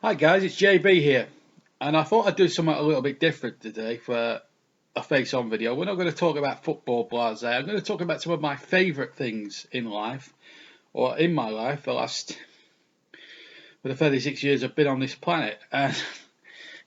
Hi guys, it's JB here, and I thought I'd do something a little bit different today for a face-on video. We're not going to talk about football blase. I'm going to talk about some of my favourite things in life, or in my life, for the 36 years I've been on this planet. And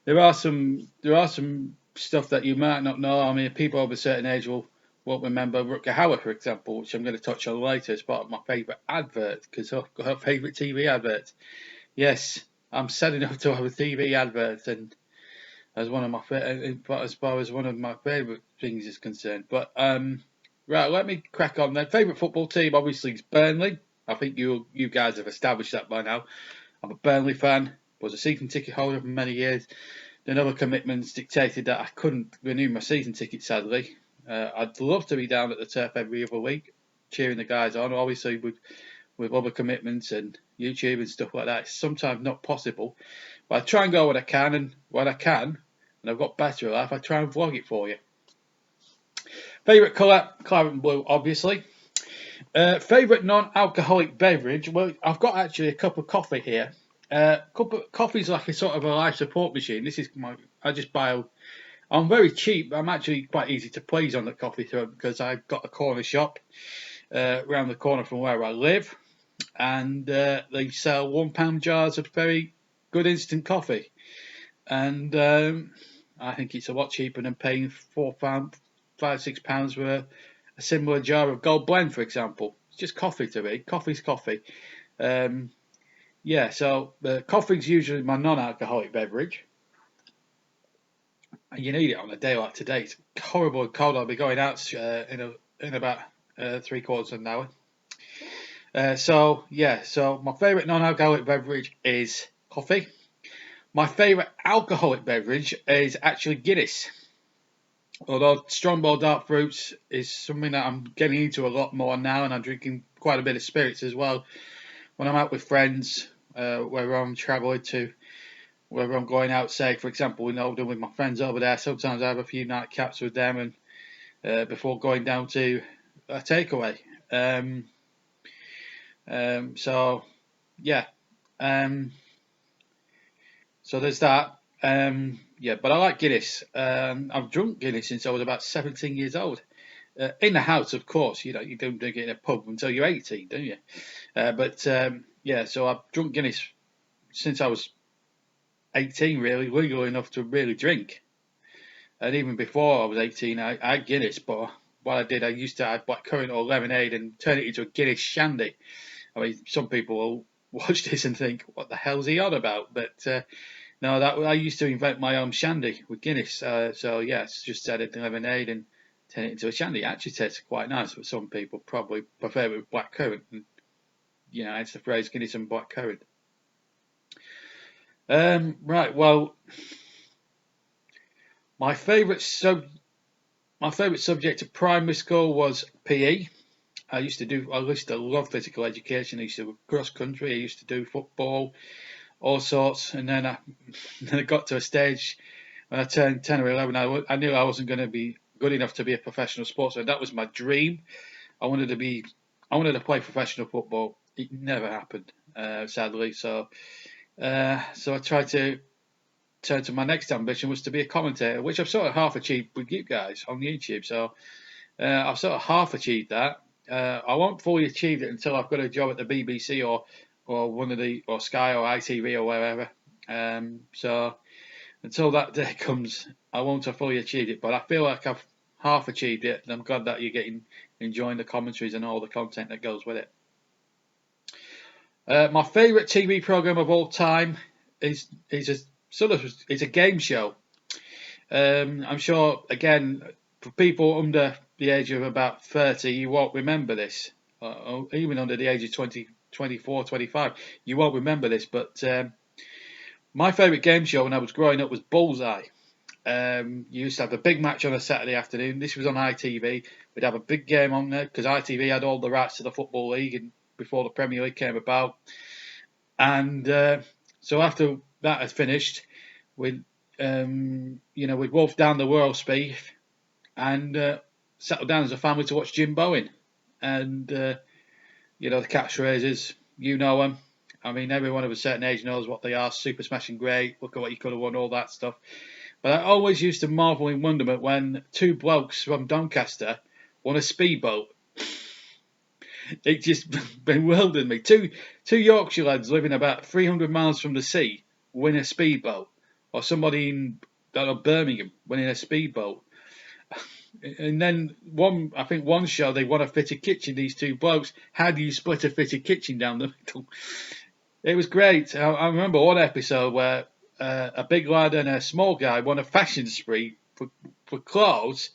there are some stuff that you might not know. I mean, people over a certain age won't remember Rutger Hauer, for example, which I'm going to touch on later as part of my favourite advert, because I've got a favourite TV advert. Yes, I'm sad enough to have a TV advert, and as far as one of my favourite things is concerned. But right, let me crack on then. Favourite football team obviously is Burnley. I think you guys have established that by now. I'm a Burnley fan. Was a season ticket holder for many years. Then other commitments dictated that I couldn't renew my season ticket. Sadly, I'd love to be down at the turf every other week, cheering the guys on. Obviously, with other commitments and YouTube and stuff like that, it's sometimes not possible. But I try and go when I can, and when I can, and I've got better at life, I try and vlog it for you. Favourite colour, claret and blue, obviously. Favourite non-alcoholic beverage, well, I've got actually a cup of coffee here. Coffee's like a sort of a life support machine. I just buy. I'm very cheap. I'm actually quite easy to please on the coffee front because I've got a corner shop around the corner from where I live, and they sell £1 jars of very good instant coffee, and I think it's a lot cheaper than paying £4, £5, £6 for a similar jar of Gold Blend, for example. It's just coffee to me. Coffee's coffee. Um, yeah, so coffee's usually my non-alcoholic beverage. You need it on a day like today. It's horrible and cold. I'll be going out in about 3/4 of an hour. So my favourite non-alcoholic beverage is coffee. My favourite alcoholic beverage is actually Guinness. Although Strongbow Dark Fruits is something that I'm getting into a lot more now, and I'm drinking quite a bit of spirits as well. When I'm out with friends, whether I'm travelling to, whether I'm going out, say, for example, in Oldham with my friends over there, sometimes I have a few nightcaps with them, and before going down to a takeaway. So yeah, um, so there's that. Yeah, but I like Guinness. I've drunk Guinness since I was about 17 years old. In the house, of course. You don't drink it in a pub until you're 18, don't you? But yeah, so I've drunk Guinness since I was 18, really, legal enough to really drink. And even before I was 18, I had Guinness, but what I did, I used to add blackcurrant or lemonade and turn it into a Guinness shandy. I mean, some people will watch this and think, what the hell's he on about? But no, that I used to invent my own shandy with Guinness. So yes, just added lemonade and turn it into a shandy. It actually tastes quite nice, but some people probably prefer it with blackcurrant. And, hence the phrase Guinness and blackcurrant. Right, well, my favourite subject at primary school was PE. I used to love physical education. I used to do cross country. I used to do football, all sorts. And then I got to a stage when I turned 10 or 11. I knew I wasn't going to be good enough to be a professional sportsman. That was my dream. I wanted to play professional football. It never happened, sadly. So I tried to turn to my next ambition was to be a commentator, which I've sort of half achieved with you guys on YouTube. So I've sort of half achieved that. I won't fully achieve it until I've got a job at the BBC or Sky or ITV or wherever. So until that day comes, I won't have fully achieved it. But I feel like I've half achieved it, and I'm glad that you're enjoying the commentaries and all the content that goes with it. My favourite TV program of all time is a game show. I'm sure, again, for people under the age of about 30, you won't remember this. Even under the age of 20, 24, 25, you won't remember this. But my favourite game show when I was growing up was Bullseye. You used to have a big match on a Saturday afternoon. This was on ITV. We'd have a big game on there because ITV had all the rights to the Football League and before the Premier League came about. And so after that had finished, we'd wolf down the World Speed and settle down as a family to watch Jim Bowen. And the catchphrases, you know them. I mean, everyone of a certain age knows what they are. Super smashing great. Look at what you could have won. All that stuff. But I always used to marvel in wonderment when two blokes from Doncaster won a speedboat. It just bewildered me. Two Yorkshire lads living about 300 miles from the sea win a speedboat, or somebody in Birmingham winning a speedboat. And then I think one show they won a fitted kitchen. These two blokes. How do you split a fitted kitchen down the middle? It was great. I remember one episode where a big lad and a small guy won a fashion spree for clothes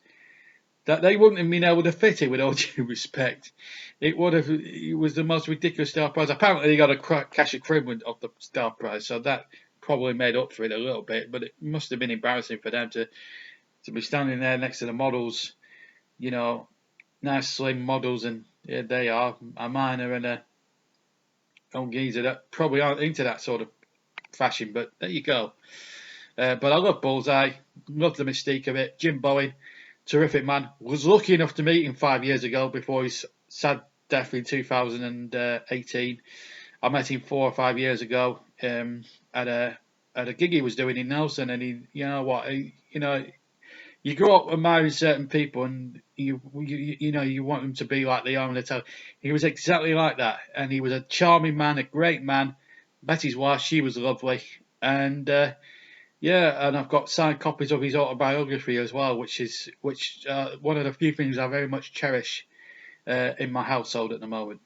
that they wouldn't have been able to fit it, with all due respect. It was the most ridiculous star prize. Apparently they got a cash equivalent of the star prize, so that probably made up for it a little bit, but it must have been embarrassing for them to be standing there next to the models, nice slim models, and here they are, a miner and a old geezer that probably aren't into that sort of fashion, but there you go. But I love Bullseye, love the mystique of it. Jim Bowen, terrific man. Was lucky enough to meet him 5 years ago before his sad death in 2018. I met him 4 or 5 years ago at a gig he was doing in Nelson, and you grow up admiring certain people, and you want them to be like they are on the telly. He was exactly like that, and he was a charming man, a great man. Met his wife, she was lovely, and and I've got signed copies of his autobiography as well, which one of the few things I very much cherish in my household at the moment.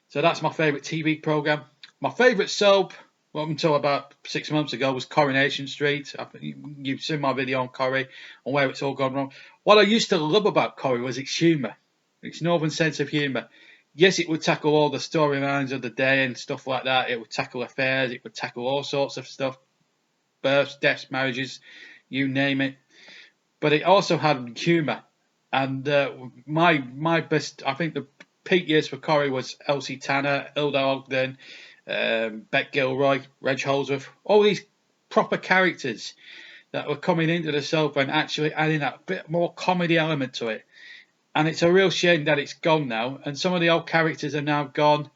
So that's my favourite TV programme. My favourite soap, up until about 6 months ago, was Coronation Street. You've seen my video on Corrie, on where it's all gone wrong. What I used to love about Corrie was its humour, its northern sense of humour. Yes, it would tackle all the storylines of the day and stuff like that. It would tackle affairs. It would tackle all sorts of stuff. Births, deaths, marriages, you name it. But it also had humour. And my best, I think the peak years for Corrie was Elsie Tanner, Hilda Ogden, Beck Gilroy, Reg Holdsworth, all these proper characters that were coming into the soap and actually adding that bit more comedy element to it. And it's a real shame that it's gone now, and some of the old characters are now gone.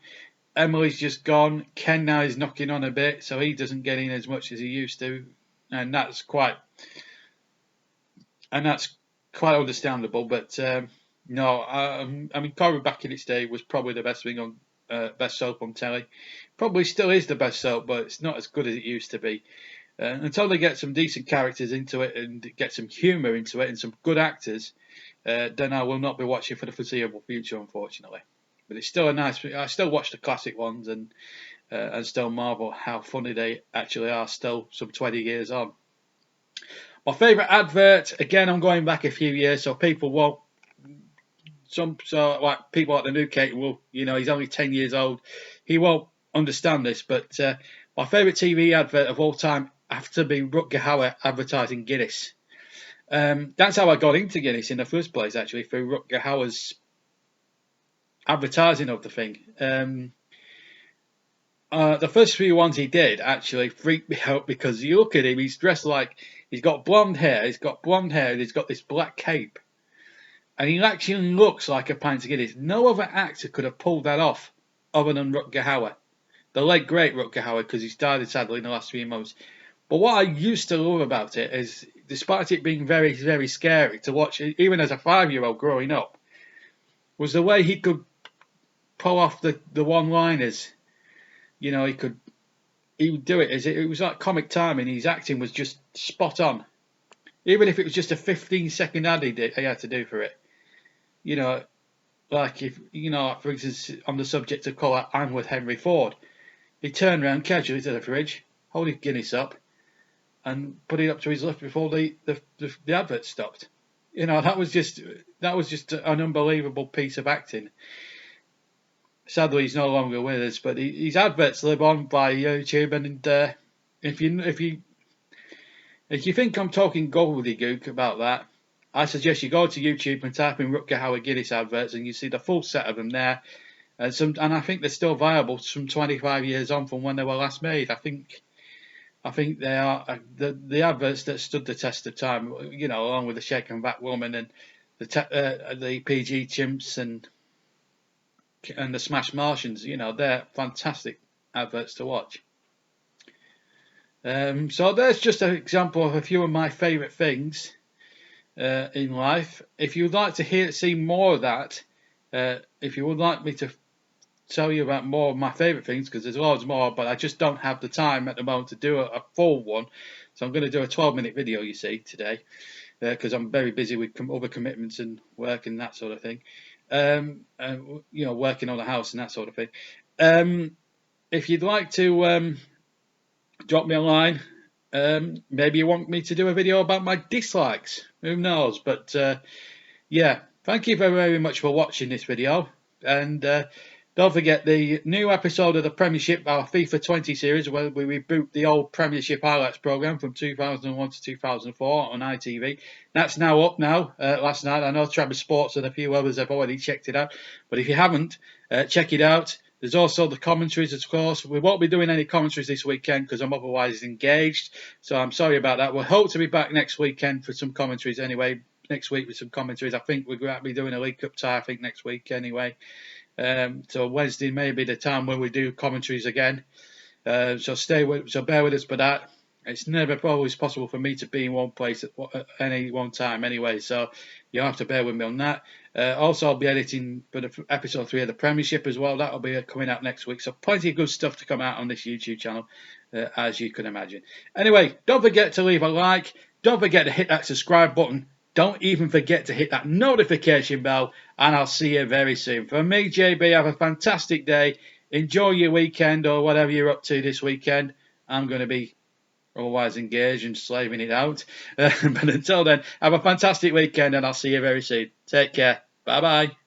Emily's just gone. Ken now is knocking on a bit, so he doesn't get in as much as he used to, and that's quite understandable. But no, I mean, Corrie back in its day was probably the best thing on best soap on telly. Probably still is the best soap, but it's not as good as it used to be. Until they get some decent characters into it and get some humour into it and some good actors, then I will not be watching for the foreseeable future, unfortunately. But it's still I still watch the classic ones and still marvel how funny they actually are still some 20 years on. My favourite advert, again, I'm going back a few years, so people won't. Like people like the new Kate will, he's only 10 years old. He won't understand this, but my favourite TV advert of all time have to be Rutger Hauer advertising Guinness. That's how I got into Guinness in the first place, actually, through Rutger Hauer's advertising of the thing. The first few ones he did actually freaked me out because you look at him, he's dressed like, he's got blonde hair, and he's got this black cape. And he actually looks like a pint of Guinness. No other actor could have pulled that off other than Rutger Hauer. The late great Rutger Hauer, because he's died sadly in the last few months. But what I used to love about it is, despite it being very, very scary to watch, even as a 5-year-old growing up, was the way he could pull off the one-liners. He would do it. It was like comic timing. His acting was just spot on. Even if it was just a 15-second ad he had to do for it. Like if, for instance, on the subject of colour, I'm with Henry Ford. He turned around casually to the fridge, hold his Guinness up, and put it up to his lips before the advert stopped. That was just an unbelievable piece of acting. Sadly, he's no longer with us, but his adverts live on by YouTube. And if you think I'm talking gobbledygook about that, I suggest you go to YouTube and type in Rutger Hauer Guinness adverts, and you see the full set of them there. And I think they're still viable some 25 years on from when they were last made. I think they are the adverts that stood the test of time. Along with the Shaken Back Woman and the PG Chimps and the Smash Martians. They're fantastic adverts to watch. So there's just an example of a few of my favourite things in life. If you'd like to see more of that, if you would like me to tell you about more of my favourite things, because there's loads more, but I just don't have the time at the moment to do a full one. So I'm going to do a 12-minute video, you see, today, because I'm very busy with other commitments and work and that sort of thing. Working on the house and that sort of thing. If you'd like to drop me a line, maybe you want me to do a video about my dislikes. Who knows? But yeah, thank you very, very much for watching this video. And don't forget the new episode of the Premiership, our FIFA 20 series, where we reboot the old Premiership highlights programme from 2001 to 2004 on ITV. That's now up last night. I know Travis Sports and a few others have already checked it out. But if you haven't, check it out. There's also the commentaries, of course. We won't be doing any commentaries this weekend because I'm otherwise engaged. So I'm sorry about that. We'll hope to be back next weekend for some commentaries anyway. Next week with some commentaries. I think we're going to be doing a League Cup tie, I think, next week anyway. So Wednesday may be the time when we do commentaries again. So bear with us for that. It's never always possible for me to be in one place at any one time anyway, so you'll have to bear with me on that. Also, I'll be editing for the episode 3 of the Premiership as well. That'll be coming out next week, so plenty of good stuff to come out on this YouTube channel, as you can imagine. Anyway, don't forget to leave a like. Don't forget to hit that subscribe button. Don't even forget to hit that notification bell, and I'll see you very soon. From me, JB, have a fantastic day. Enjoy your weekend or whatever you're up to this weekend. I'm going to be otherwise engaged and slaving it out. But until then, have a fantastic weekend, and I'll see you very soon. Take care. Bye-bye.